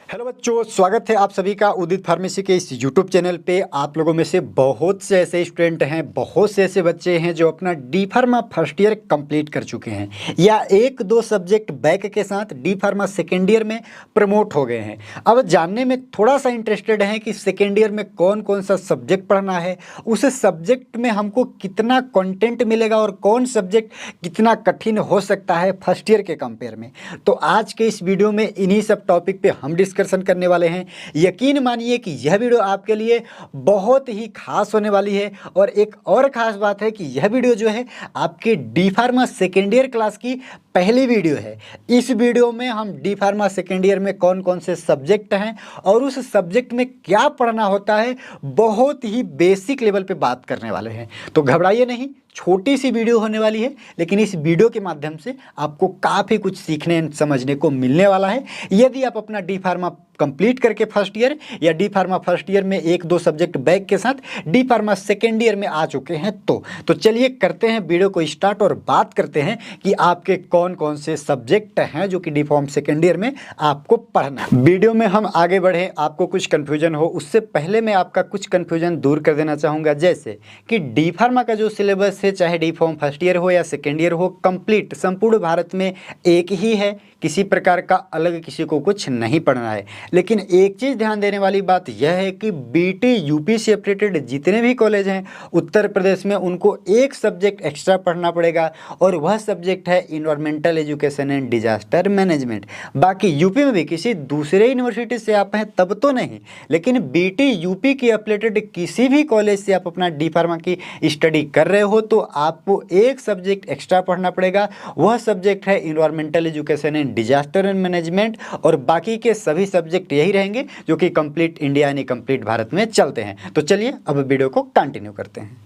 Hello बच्चों, स्वागत है आप सभी का उदित फार्मेसी के इस यूट्यूब चैनल पे। आप लोगों में से बहुत से ऐसे स्टूडेंट हैं, बहुत से ऐसे बच्चे हैं जो अपना D pharma first year complete कर चुके हैं या एक दो सब्जेक्ट बैक के साथ डी फार्मा सेकेंड ईयर में प्रमोट हो गए हैं। अब जानने में थोड़ा सा इंटरेस्टेड हैं कि सेकेंड ईयर में कौन कौन सा सब्जेक्ट पढ़ना है, उस सब्जेक्ट में हमको कितना कंटेंट मिलेगा और कौन सब्जेक्ट कितना कठिन हो सकता है फर्स्ट ईयर के कंपेयर में। तो आज के इस वीडियो में इन्हीं सब टॉपिक पे हम डिस्कशन करने वाले हैं। यकीन मानिए कि यह वीडियो आपके लिए बहुत ही खास होने वाली है। और एक और ख़ास बात है कि यह वीडियो जो है आपके D pharma second year class की पहली वीडियो है। इस वीडियो में हम डी फार्मा सेकेंड ईयर में कौन कौन से सब्जेक्ट हैं और उस सब्जेक्ट में क्या पढ़ना होता है, बहुत ही बेसिक लेवल पे बात करने वाले हैं। तो घबराइए नहीं, छोटी सी वीडियो होने वाली है, लेकिन इस वीडियो के माध्यम से आपको काफ़ी कुछ सीखने समझने को मिलने वाला है। यदि आप अपना डी फार्मा कंप्लीट करके फर्स्ट ईयर या डी फार्मा फर्स्ट ईयर में एक दो सब्जेक्ट बैक के साथ डी फार्मा सेकेंड ईयर में आ चुके हैं तो चलिए करते हैं वीडियो को स्टार्ट और बात करते हैं कि आपके कौन कौन से सब्जेक्ट हैं जो कि डी फार्म सेकेंड ईयर में आपको पढ़ना है। वीडियो में हम आगे बढ़े, आपको कुछ कन्फ्यूजन हो उससे पहले मैं आपका कुछ कन्फ्यूजन दूर कर देना चाहूँगा। जैसे कि डी फार्मा का जो सिलेबस है, चाहे डी फार्म फर्स्ट ईयर हो या सेकेंड ईयर हो, कंप्लीट संपूर्ण भारत में एक ही है। किसी प्रकार का अलग किसी को कुछ नहीं पढ़ना है। लेकिन एक चीज़ ध्यान देने वाली बात यह है कि बीटी यूपी से अपडेटेड जितने भी कॉलेज हैं उत्तर प्रदेश में, उनको एक सब्जेक्ट एक्स्ट्रा पढ़ना पड़ेगा और वह सब्जेक्ट है environmental education and disaster management. बाकी यूपी में भी किसी दूसरे यूनिवर्सिटी से आप हैं तब तो नहीं, लेकिन बीटी यूपी की अपडेटेड किसी भी कॉलेज से आप अपना डी फार्मा की स्टडी कर रहे हो तो आपको एक सब्जेक्ट एक्स्ट्रा पढ़ना पड़ेगा। वह सब्जेक्ट है environmental education and disaster and management, और बाकी के सभी सब्जेक्ट यही रहेंगे जो कि कंप्लीट इंडिया यानी कंप्लीट भारत में चलते हैं। तो चलिए अब वीडियो को कंटिन्यू करते हैं।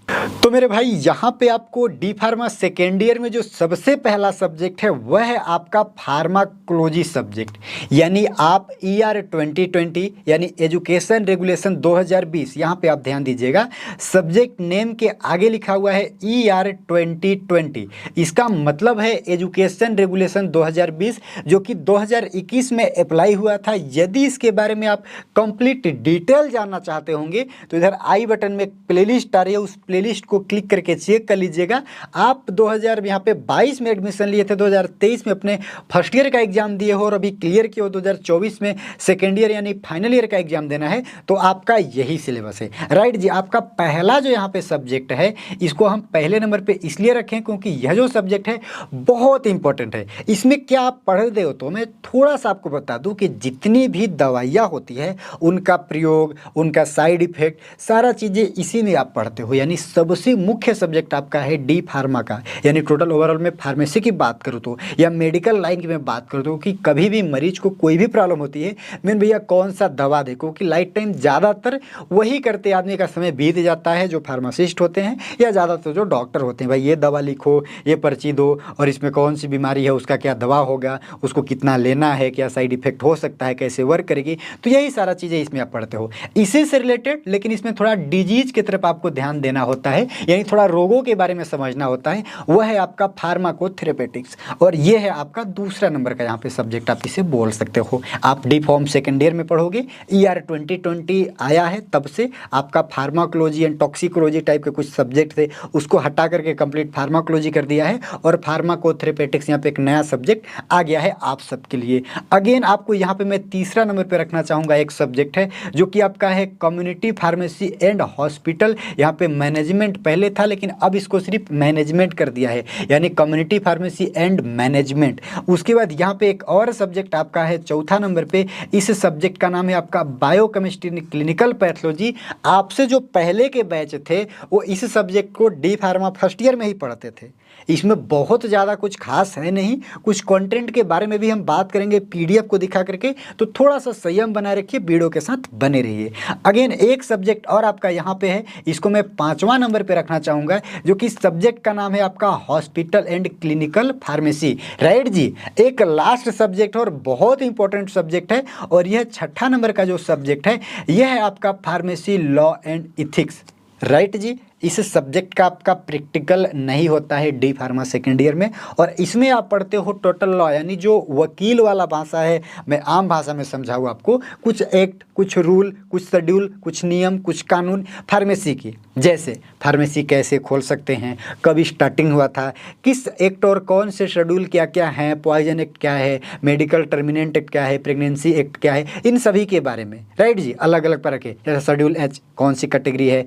तो मेरे भाई, यहाँ पे आपको डी फार्मा सेकेंड ईयर में जो सबसे पहला सब्जेक्ट है वह है आपका फार्माकोलॉजी सब्जेक्ट, यानी आप ER 2020 यानी एजुकेशन रेगुलेशन 2020, यहाँ पे आप ध्यान दीजिएगा सब्जेक्ट नेम के आगे लिखा हुआ है ER 2020। इसका मतलब है एजुकेशन रेगुलेशन 2020 जो कि 2021 में अप्लाई हुआ था। यदि इसके बारे में आप कंप्लीट डिटेल जानना चाहते होंगे तो इधर आई बटन में प्लेलिस्ट आ रही है, उस प्लेलिस्ट को क्लिक करके चेक कर लीजिएगा। आप 2000 यहाँ पे 22 में एडमिशन लिए थे, 2023 में अपने फर्स्ट ईयर का एग्जाम दिए हो और अभी क्लियर किए हो 2024 में सेकेंड ईयर यानी फाइनल ईयर का एग्जाम देना है, तो आपका यही सिलेबस है। राइट जी, आपका पहला जो यहाँ पे सब्जेक्ट है इसको हम पहले नंबर पे इसलिए रखें क्योंकि यह जो सब्जेक्ट है बहुत इंपॉर्टेंट है। इसमें क्या आप पढ़ रहे हो, तो मैं थोड़ा सा आपको बता दूं कि जितनी भी दवाइयाँ होती है उनका प्रयोग, उनका साइड इफेक्ट, सारा चीज़ें इसी में आप पढ़ते हो। यानी सबसे मुख्य सब्जेक्ट आपका है डी फार्मा का, यानी टोटल ओवरऑल में फार्मेसी की बात करूँ तो या मेडिकल लाइन की मैं बात करूँ तो कि कभी भी मरीज को कोई भी प्रॉब्लम होती है, मैं भैया कौन सा दवा देखो कि लाइफ टाइम ज़्यादातर वही करते आदमी का समय बीत जाता है जो फार्मासिस्ट होते हैं या ज़्यादातर जो डॉक्टर होते हैं। भाई ये दवा लिखो, ये पर्ची दो और इसमें कौन सी बीमारी है, उसका क्या दवा होगा, उसको कितना लेना है, क्या साइड इफेक्ट हो सकता है, कैसे वर्क करेगी, तो यही सारा चीज़ें इसमें आप पढ़ते हो इसी से रिलेटेड। लेकिन इसमें थोड़ा डिजीज की तरफ आपको ध्यान देना होता है, यानी थोड़ा रोगों के बारे में समझना होता है। वह है आपका फार्माकोथेरेपेटिक्स और ये है आपका दूसरा नंबर का यहाँ पे सब्जेक्ट, आप इसे बोल सकते हो। आप डी फार्म सेकेंड ईयर में पढ़ोगे, ER 2020 आया है तब से आपका फार्माकोलॉजी एंड टॉक्सिकोलॉजी टाइप के कुछ सब्जेक्ट थे उसको हटा करके कंप्लीट फार्माकोलॉजी कर दिया है और फार्माकोथेरेपेटिक्स यहाँ पे एक नया सब्जेक्ट आ गया है आप सबके लिए। अगेन आपको यहाँ पे मैं तीसरा नंबर पे रखना चाहूँगा, एक सब्जेक्ट है जो कि आपका है कम्युनिटी फार्मेसी एंड हॉस्पिटल। यहाँ पे मैनेजमेंट पहले था लेकिन अब इसको सिर्फ मैनेजमेंट कर दिया है, यानी कम्युनिटी फार्मेसी एंड मैनेजमेंट। उसके बाद यहाँ पे एक और सब्जेक्ट आपका है चौथा नंबर पे, इस सब्जेक्ट का नाम है आपका बायोकेमिस्ट्री क्लिनिकल पैथोलॉजी। आपसे जो पहले के बैच थे वो इस सब्जेक्ट को डी फार्मा फर्स्ट ईयर में ही पढ़ते थे। इसमें बहुत ज़्यादा कुछ खास है नहीं, कुछ कंटेंट के बारे में भी हम बात करेंगे PDF को दिखा करके, तो थोड़ा सा संयम बनाए रखिए, वीडियो के साथ बने रहिए। अगेन एक सब्जेक्ट और आपका यहाँ पे है, इसको मैं 5वां नंबर पे रखना चाहूँगा, जो कि सब्जेक्ट का नाम है आपका hospital and clinical pharmacy. Right जी, एक लास्ट सब्जेक्ट और बहुत इंपॉर्टेंट सब्जेक्ट है और यह 6ठा नंबर का जो सब्जेक्ट है यह है आपका pharmacy law and ethics. Right जी, इस सब्जेक्ट का आपका प्रैक्टिकल नहीं होता है डी फार्मा सेकेंड ईयर में, और इसमें आप पढ़ते हो टोटल लॉ, यानी जो वकील वाला भाषा है, मैं आम भाषा में समझाऊँ आपको, कुछ एक्ट, कुछ रूल, कुछ शेड्यूल, कुछ नियम, कुछ कानून फार्मेसी की, जैसे फार्मेसी कैसे खोल सकते हैं, कब स्टार्टिंग हुआ था, किस एक्ट और कौन से शेड्यूल क्या क्या हैं, पॉइजन एक्ट क्या है, मेडिकल टर्मिनेंट एक्ट क्या है, प्रेगनेंसी एक्ट क्या है, इन सभी के बारे में, राइट जी। अलग अलग तरह के, जैसे शेड्यूल एच कौन सी कैटेगरी है,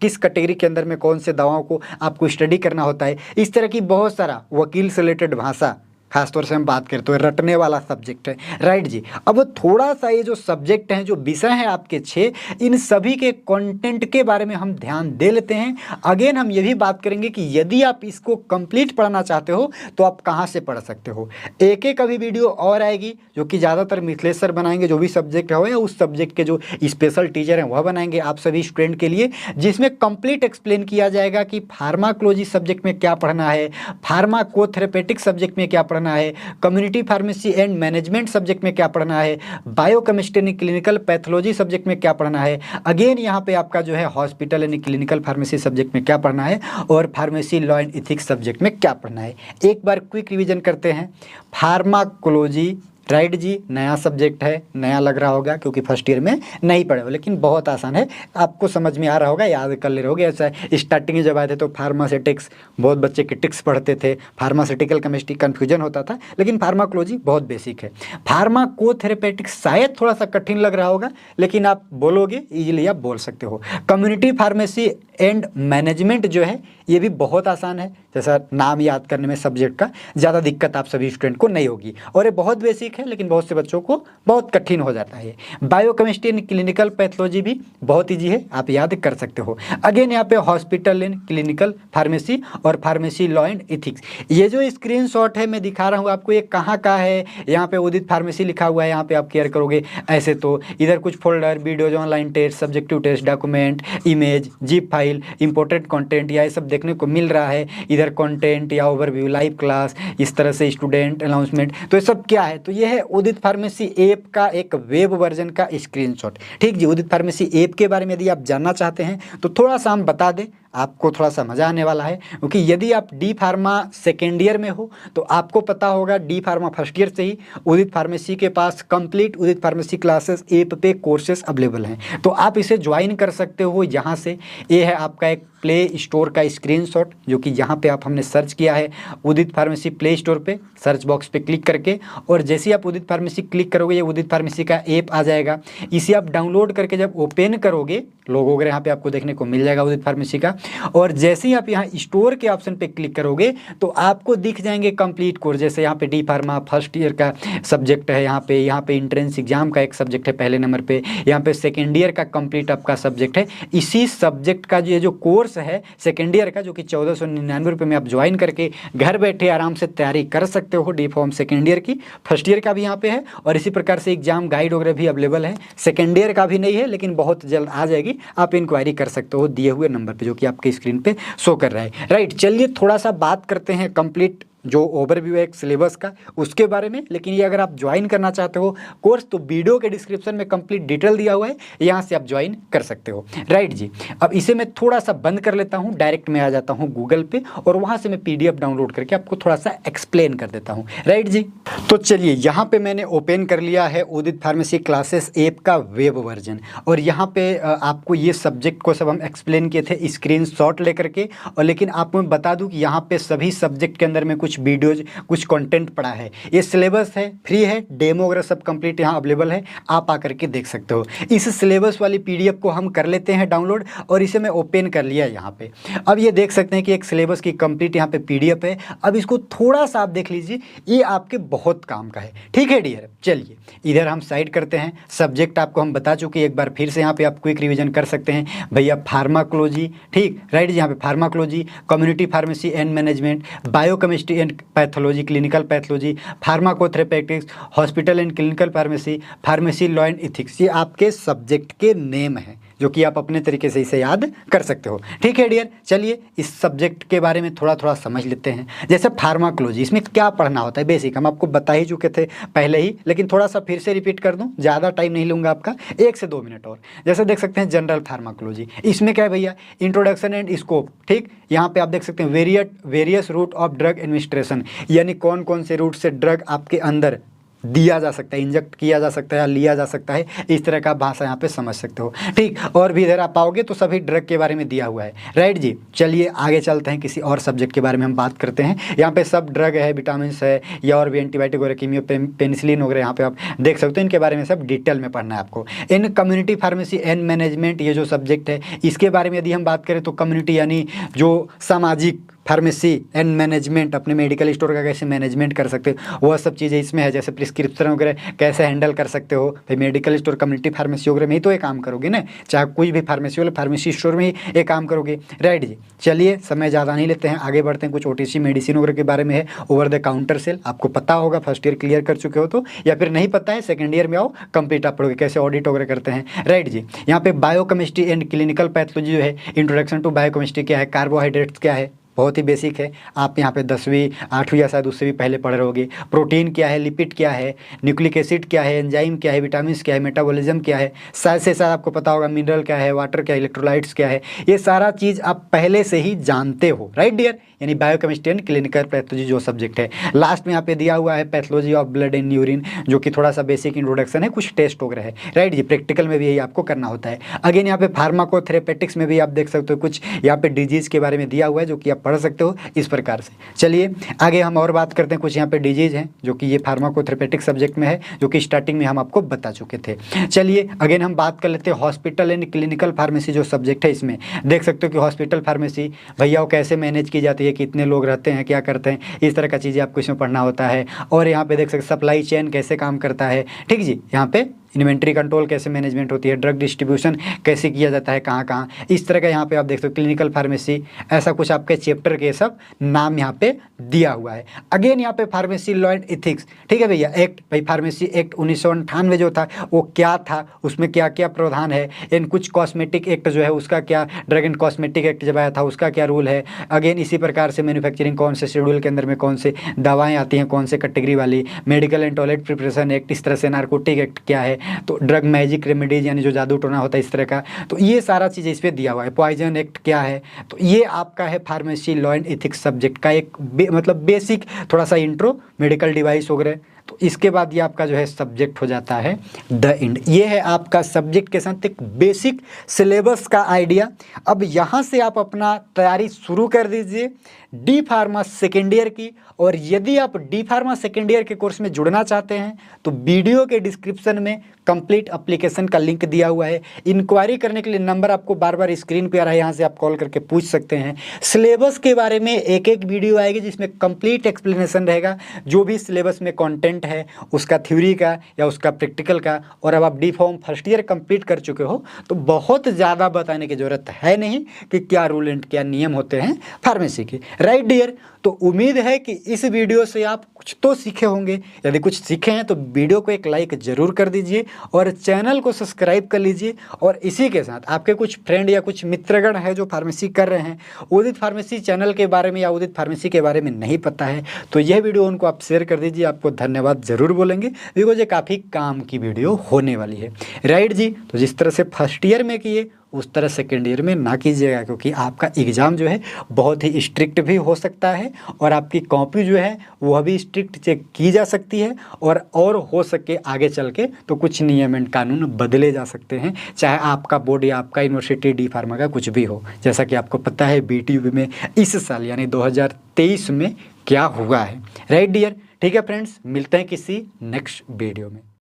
किस कैटेगरी के अंदर में कौन से दवाओं को आपको स्टडी करना होता है, इस तरह की बहुत सारा वकील से रिलेटेड भाषा खासतौर से हम बात करते हैं, रटने वाला सब्जेक्ट है, राइट जी। अब थोड़ा सा ये जो सब्जेक्ट हैं, जो विषय हैं आपके 6, इन सभी के कंटेंट के बारे में हम ध्यान दे लेते हैं। अगेन हम ये भी बात करेंगे कि यदि आप इसको कंप्लीट पढ़ना चाहते हो तो आप कहाँ से पढ़ सकते हो। एक एक अभी वीडियो और आएगी जो कि ज़्यादातर मिथिलेश सर बनाएंगे, जो भी सब्जेक्ट हो या उस सब्जेक्ट के जो स्पेशल टीचर हैं वह बनाएंगे आप सभी स्टूडेंट के लिए, जिसमें कंप्लीट एक्सप्लेन किया जाएगा कि फार्माकोलॉजी सब्जेक्ट में क्या पढ़ना है, फार्माकोथेरेपेटिक सब्जेक्ट में क्या पढ़ना है, community pharmacy and management subject में क्या पढ़ना है, biochemistry and clinical pathology subject में क्या पढ़ना है, अगेन यहाँ पे आपका जो है hospital and clinical pharmacy subject में क्या पढ़ना है, और pharmacy law and ethics subject में क्या पढ़ना है। एक बार क्विक रिवीजन करते हैं। फार्माकोलॉजी, राइट जी, नया सब्जेक्ट है, नया लग रहा होगा क्योंकि फर्स्ट ईयर में नहीं पढ़े हो, लेकिन बहुत आसान है, आपको समझ में आ रहा होगा, याद कर ले रहोगे। ऐसा स्टार्टिंग में जब आए थे तो फार्मास्यूटिक्स, बहुत बच्चे किटिक्स पढ़ते थे, फार्मास्यूटिकल केमिस्ट्री कन्फ्यूजन होता था, लेकिन फार्माकोलॉजी बहुत बेसिक है। फार्माकोथेरेपेटिक्स शायद थोड़ा सा कठिन लग रहा होगा, लेकिन आप बोलोगे ईजिली, आप बोल सकते हो। कम्युनिटी फार्मेसी एंड मैनेजमेंट जो है ये भी बहुत आसान है, जैसा नाम याद करने में सब्जेक्ट का ज़्यादा दिक्कत आप सभी स्टूडेंट को नहीं होगी, और ये बहुत बेसिक है, लेकिन बहुत से बच्चों को बहुत कठिन हो जाता है। बायोकेमिस्ट्री एंड क्लिनिकल पैथोलॉजी भी बहुत ईजी है, आप याद कर सकते हो। अगेन यहाँ पे हॉस्पिटल एंड क्लिनिकल फार्मेसी और फार्मेसी लॉ एंड इथिक्स। ये जो स्क्रीनशॉट है मैं दिखा रहा हूँ आपको, ये कहाँ का है, यहाँ पे उदित फार्मेसी लिखा हुआ है, यहाँ पे आप केयर करोगे ऐसे, तो इधर कुछ folder, videos, online test, subjective test, document, image, zip file, important content, या ये सब देखने को मिल रहा है। इधर कंटेंट या ओवरव्यू, लाइव क्लास, इस तरह से स्टूडेंट अनाउंसमेंट, तो ये सब क्या है, तो ये है उदित फार्मेसी ऐप का एक वेब वर्जन का स्क्रीनशॉट। ठीक जी, उदित फार्मेसी ऐप के बारे में यदि आप जानना चाहते हैं तो थोड़ा सा हम बता दें, आपको थोड़ा सा मज़ा आने वाला है, क्योंकि यदि आप डी फार्मा सेकेंड ईयर में हो तो आपको पता होगा डी फार्मा फर्स्ट ईयर से ही उदित फार्मेसी के पास कंप्लीट उदित फार्मेसी क्लासेस ऐप पे कोर्सेस अवेलेबल हैं, तो आप इसे ज्वाइन कर सकते हो यहाँ से। ये है आपका एक प्ले स्टोर का स्क्रीनशॉट, जो कि यहाँ पे आप हमने सर्च किया है उदित फार्मेसी प्ले स्टोर पे, सर्च बॉक्स पे क्लिक करके, और जैसे ही आप उदित फार्मेसी क्लिक करोगे ये उदित फार्मेसी का ऐप आ जाएगा। इसे आप डाउनलोड करके जब ओपन करोगे, लोगो वगैरह यहाँ पे आपको देखने को मिल जाएगा उदित फार्मेसी का, और जैसे ही आप यहाँ स्टोर के ऑप्शन पे क्लिक करोगे तो आपको दिख जाएंगे कंप्लीट कोर्स। जैसे यहाँ पे डी फार्मा फर्स्ट ईयर का सब्जेक्ट है, यहाँ पे इंट्रेंस एग्जाम का एक सब्जेक्ट है पहले नंबर पे, यहाँ पे सेकेंड ईयर का कंप्लीट आपका सब्जेक्ट है। इसी सब्जेक्ट का ये जो कोर्स है सेकेंड ईयर का, जो कि 1499 रुपये में आप ज्वाइन करके घर बैठे आराम से तैयारी कर सकते हो डी फॉर्म सेकेंड ईयर की। फर्स्ट ईयर का भी यहाँ पे है, और इसी प्रकार से एग्जाम गाइड वगैरह भी अवेलेबल है। सेकेंड ईयर का भी नहीं है, लेकिन बहुत जल्द आ जाएगी, आप इंक्वायरी कर सकते हो दिए हुए नंबर पे जो कि आपके स्क्रीन पे शो कर रहा है। राइट, चलिए थोड़ा सा बात करते हैं कंप्लीट जो ओवरव्यू है एक सिलेबस का उसके बारे में। लेकिन ये अगर आप ज्वाइन करना चाहते हो कोर्स तो वीडियो के डिस्क्रिप्शन में कंप्लीट डिटेल दिया हुआ है, यहाँ से आप ज्वाइन कर सकते हो। राइट जी, अब इसे मैं थोड़ा सा बंद कर लेता हूँ, डायरेक्ट मैं आ जाता हूँ गूगल पे और वहाँ से मैं PDF डाउनलोड करके आपको थोड़ा सा एक्सप्लेन कर देता हूँ। राइट जी, तो चलिए यहाँ पे मैंने ओपन कर लिया है उदित फार्मेसी क्लासेस ऐप का वेब वर्जन, और यहाँ पे आपको ये सब्जेक्ट को सब हम एक्सप्लेन किए थे स्क्रीनशॉट लेकर के। और लेकिन आपको मैं बता दूँ कि यहाँ पे सभी सब्जेक्ट के अंदर में कुछ वीडियोज कुछ कंटेंट पड़ा है। ये सिलेबस है, फ्री है, डेमो वगैरह सब कंप्लीट यहाँ अवेलेबल है, आप आकर के देख सकते हो। इस सिलेबस वाली PDF को हम कर लेते हैं डाउनलोड, और इसे मैं ओपन कर लिया यहाँ पे। अब ये देख सकते हैं कि एक सिलेबस की कंप्लीट यहाँ पे PDF है। अब इसको थोड़ा सा आप देख लीजिए, ये आपके बहुत काम का है। ठीक है डियर, चलिए इधर हम साइड करते हैं। सब्जेक्ट आपको हम बता चुके, एक बार फिर से यहाँ पे आप क्विक रिवीजन कर सकते हैं भैया। फार्माकोलॉजी, ठीक, राइट जी, यहाँ पे pharmacology, community pharmacy and management, biochemistry and pathology, clinical pathology, pharmacotherapeutics, hospital and clinical pharmacy, pharmacy law and ethics, ये आपके सब्जेक्ट के नेम हैं। जो कि आप अपने तरीके से इसे याद कर सकते हो। ठीक है डियर, चलिए इस सब्जेक्ट के बारे में थोड़ा थोड़ा समझ लेते हैं। जैसे फार्माकोलॉजी, इसमें क्या पढ़ना होता है बेसिक, हम आपको बता ही चुके थे पहले ही, लेकिन थोड़ा सा फिर से रिपीट कर दूं, ज़्यादा टाइम नहीं लूँगा आपका, 1 से 2 मिनट और। जैसे देख सकते हैं जनरल फार्माकोलॉजी, इसमें क्या है भैया, इंट्रोडक्शन एंड स्कोप। ठीक, यहाँ पे आप देख सकते हैं various route of drug administration, यानी कौन कौन से रूट से ड्रग आपके अंदर दिया जा सकता है, इंजेक्ट किया जा सकता है या लिया जा सकता है, इस तरह का भाषा यहाँ पे समझ सकते हो। ठीक, और भी इधर आप पाओगे तो सभी ड्रग के बारे में दिया हुआ है। राइट जी, चलिए आगे चलते हैं, किसी और सब्जेक्ट के बारे में हम बात करते हैं। यहाँ पे सब ड्रग है, विटामिन है या और भी एंटीबायोटिक वगैरह, कीमियो पेनिसिलिन वगैरह यहाँ पे आप देख सकते हो, इनके बारे में सब डिटेल में पढ़ना है आपको। इन कम्युनिटी फार्मेसी एंड मैनेजमेंट, ये जो सब्जेक्ट है इसके बारे में यदि हम बात करें तो कम्युनिटी यानी जो सामाजिक फार्मेसी एंड मैनेजमेंट, अपने मेडिकल स्टोर का कैसे मैनेजमेंट कर सकते हो वह सब चीज़ें इसमें है। जैसे प्रिस्क्रिप्शन वगैरह कैसे हैंडल कर सकते हो, भाई मेडिकल स्टोर कम्युनिटी फार्मेसी वगैरह में ही तो ये काम करोगे ना, चाहे कोई भी फार्मेसी वाले फार्मेसी स्टोर में ही ये काम करोगे। राइट जी, चलिए समय ज़्यादा नहीं लेते हैं, आगे बढ़ते हैं। कुछ OTC मेडिसिन वगैरह के बारे में है, ओवर द काउंटर सेल, आपको पता होगा, फर्स्ट ईयर क्लियर कर चुके हो तो, या फिर नहीं पता है सेकेंड ईयर में आओ कंप्लीट आप पढ़ोगे कैसे ऑडिट वगैरह करते हैं। राइट जी, यहाँ पे बायोकेमिस्ट्री एंड क्लिनिकल पैथोलॉजी जो है, इंट्रोडक्शन टू बायोकेमिस्ट्री क्या है, कार्बोहाइड्रेट्स क्या है, बहुत ही बेसिक है, आप यहाँ पे 10वीं 8वीं या शायद उससे भी पहले पढ़ रहे होगे। प्रोटीन क्या है, लिपिड क्या है, न्यूक्लिक एसिड क्या है, एंजाइम क्या है, विटामिन क्या है, मेटाबॉलिज्म क्या है, शायद से शायद आपको पता होगा मिनरल क्या है, वाटर क्या है, इलेक्ट्रोलाइट्स क्या है, ये सारा चीज़ आप पहले से ही जानते हो। राइट डियर, यानी बायोकेमिस्ट्री एंड क्लिनिकल पैथोलॉजी जो सब्जेक्ट है। लास्ट में यहाँ पे दिया हुआ है pathology of blood and urine, जो कि थोड़ा सा बेसिक इंट्रोडक्शन है, कुछ टेस्ट वगैरह है। राइट जी, प्रैक्टिकल में भी यही आपको करना होता है। अगेन यहाँ पे फार्माकोथेरेपेटिक्स में भी आप देख सकते हो, कुछ यहाँ पे डिजीज़ के बारे में दिया हुआ है जो कि आप पढ़ सकते हो इस प्रकार से। चलिए आगे हम और बात करते हैं, कुछ यहाँ पे डिजीज़ हैं जो कि ये फार्माकोथेरेपेटिक सब्जेक्ट में है, जो कि स्टार्टिंग में हम आपको बता चुके थे। चलिए अगेन हम बात कर लेते हैं हॉस्पिटल एंड क्लिनिकल फार्मेसी जो सब्जेक्ट है, इसमें देख सकते हो कि हॉस्पिटल फार्मेसी भैया वो कैसे मैनेज की जाती है, कितने लोग रहते हैं, क्या करते हैं, इस तरह का चीज़ें आपको इसमें पढ़ना होता है। और यहाँ पे देख सकते सप्लाई चेन कैसे काम करता है। ठीक जी, यहाँ पे इन्वेंट्री कंट्रोल कैसे मैनेजमेंट होती है, ड्रग डिस्ट्रीब्यूशन कैसे किया जाता है, कहाँ कहाँ, इस तरह का यहाँ पे आप देख सकते हो। क्लिनिकल फार्मेसी, ऐसा कुछ आपके चैप्टर के सब नाम यहाँ पे दिया हुआ है। अगेन यहाँ पे फार्मेसी लॉ एंड इथिक्स, ठीक है भैया, एक्ट, भाई फार्मेसी एक्ट 1998 जो था वो क्या था, उसमें क्या क्या प्रावधान है, इन कुछ कॉस्मेटिक एक्ट जो है उसका क्या, ड्रग एंड कॉस्मेटिक एक्ट जब आया था उसका क्या रूल है। अगेन इसी प्रकार से मैन्युफैक्चरिंग कौन से शेड्यूल के अंदर में कौन से दवाएँ आती हैं, कौन से कैटेगरी वाली, medical and toilet preparation act, इस तरह से नार्कोटिक एक्ट क्या है, तो ड्रग मैजिक रेमेडीज यानी जो जादू टोना होता है इस तरह का, तो ये सारा चीज़ इस पर दिया हुआ है। पॉइजन एक्ट क्या है, तो ये आपका है pharmacy law and ethics subject का एक मतलब बेसिक थोड़ा सा इंट्रो, मेडिकल डिवाइस वगैरह। तो इसके बाद ये आपका जो है सब्जेक्ट हो जाता है द एंड। ये है आपका सब्जेक्ट के साथ एक बेसिक सिलेबस का आइडिया। अब यहाँ से आप अपना तैयारी शुरू कर दीजिए डी फार्मा सेकेंड ईयर की। और यदि आप डी फार्मा सेकेंड ईयर के कोर्स में जुड़ना चाहते हैं तो वीडियो के डिस्क्रिप्शन में कंप्लीट एप्लीकेशन का लिंक दिया हुआ है। इंक्वायरी करने के लिए नंबर आपको बार बार स्क्रीन पे आ रहा है, यहाँ से आप कॉल करके पूछ सकते हैं। सिलेबस के बारे में एक एक वीडियो आएगी जिसमें कंप्लीट एक्सप्लेनेशन रहेगा, जो भी सिलेबस में कंटेंट है उसका, थ्योरी का या उसका प्रैक्टिकल का। और अब आप D form first year complete कर चुके हो तो बहुत ज़्यादा बताने की ज़रूरत है नहीं कि क्या रूल एंड क्या नियम होते हैं फार्मेसी के। राइट डियर, तो उम्मीद है कि इस वीडियो से आप कुछ तो सीखे होंगे। यदि कुछ सीखे हैं तो वीडियो को एक लाइक ज़रूर कर दीजिए और चैनल को सब्सक्राइब कर लीजिए। और इसी के साथ आपके कुछ फ्रेंड या कुछ मित्रगण है जो फार्मेसी कर रहे हैं, उदित फार्मेसी चैनल के बारे में या उदित फार्मेसी के बारे में नहीं पता है, तो यह वीडियो उनको आप शेयर कर दीजिए। आपको धन्यवाद ज़रूर बोलेंगे बिकॉज ये काफ़ी काम की वीडियो होने वाली है। राइट जी, तो जिस तरह से फर्स्ट ईयर में किए उस तरह सेकेंड ईयर में ना कीजिएगा, क्योंकि आपका एग्ज़ाम जो है बहुत ही स्ट्रिक्ट भी हो सकता है और आपकी कॉपी जो है वह भी स्ट्रिक्ट चेक की जा सकती है। और हो सके आगे चल के तो कुछ नियम एंड कानून बदले जा सकते हैं, चाहे आपका बोर्ड या आपका यूनिवर्सिटी डी फार्मा का कुछ भी हो। जैसा कि आपको पता है BTUB में इस साल यानी 2023 में क्या हुआ है। राइट डियर, ठीक है फ्रेंड्स, मिलते हैं किसी नेक्स्ट वीडियो में।